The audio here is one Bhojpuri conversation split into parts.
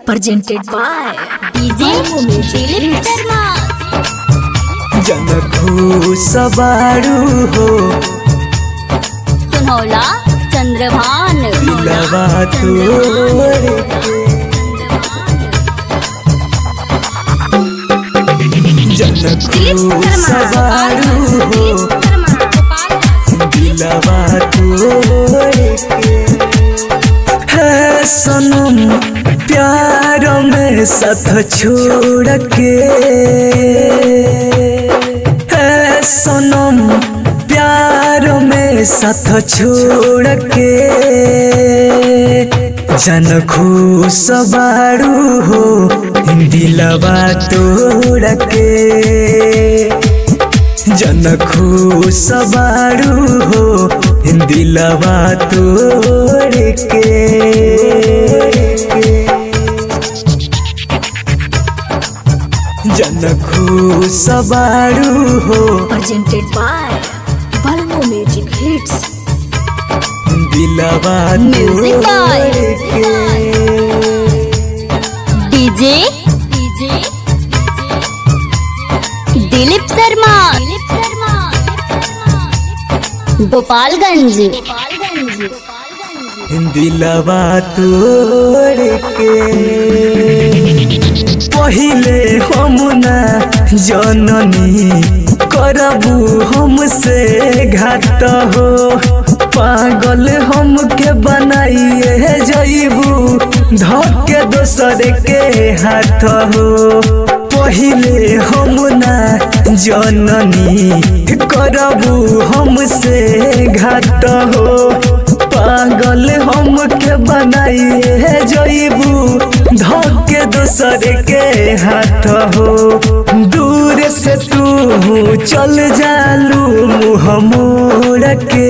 presented by DJ Dilip Sharma। जनकू सवारू हो सुनौला चंद्रभान दिलवा तोरे जनकू सवारू हो दिलवा तोरे है सनम प्यार में साथ छोड़ के है सनम प्यार में साथ छोड़ के जनकू सवारू हो दिलवा तोड़ के जनकू सवारू हो दिलवा तोड़ के जनकू सवारू हो presented by Balmo Music Hits। दिलवा Music by DJ Dilip Sharma Gopalganj. दिलवा तोड़ के पहिले हम ना जननी करबू हमसे घात हो पागल हमके बनाइए जइबू धके दोसर के हाथ हो पहिले हम ना जननी करबू हमसे घात हो पागल हमके बनाइए जइबू धके दोसर के हाथ हो दूर से तू चल जालू मुँह मोड़ के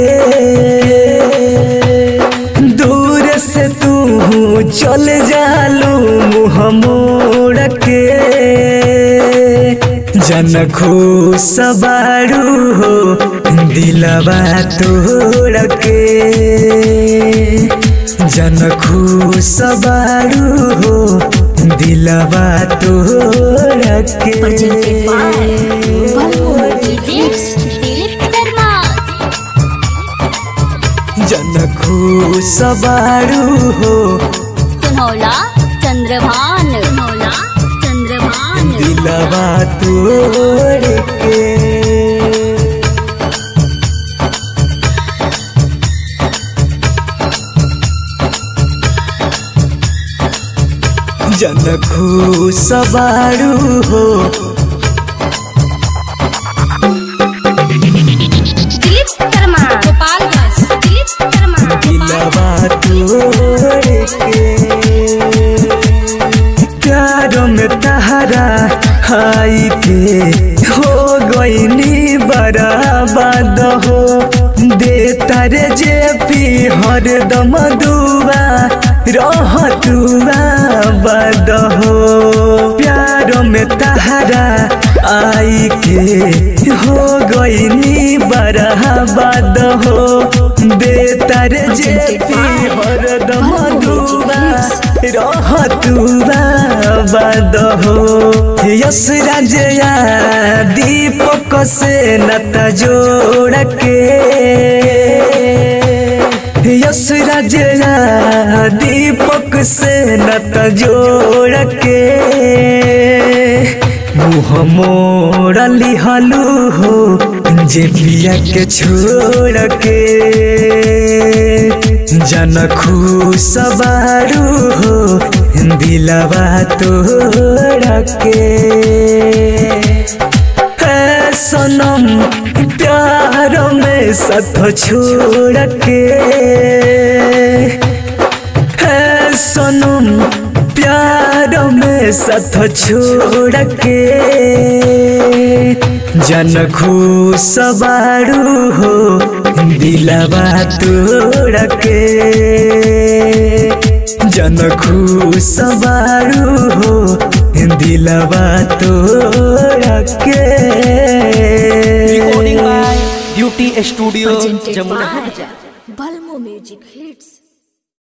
दूर से तू चल जालू मुँह मोड़ के जनकू सवारू हो दिलवा तोड़ के जनकू सवारू हो दिलवा तोड़ के जनकू सवारू हो सुनौला चंद्रभान दिलवा तोड़ के जनकू सवारू हो दिलीप शर्मा गोपालगंज दिलवा तोड़ के प्यार में तहरा हाई के हो गईनी बराबाद हो दे तारे जे पी हरदम दुआ रह तुआ बद हो प्यार में तहरा आई के हो गईनी बराबाद हो दे तारे जे पी हरदम दुआ रह तुआ बद हो यश राजया दीपक से नता जोड़ के यश राजया दीपक से नता जोड़ के मुँह मोड़ लिहलू हो जे पिया के छोड़ के जनकू सवारू हो दिलवा तोड़ के है सनम प्यार में साथ छोड़ के है सनम प्यार में साथ छोड़ के जनकू सवारू हो दिलवा तोड़ के जनकू सवारू हो दिलवा तोड़ के recording by beauty studio Jamuna. Balmo Music Hits।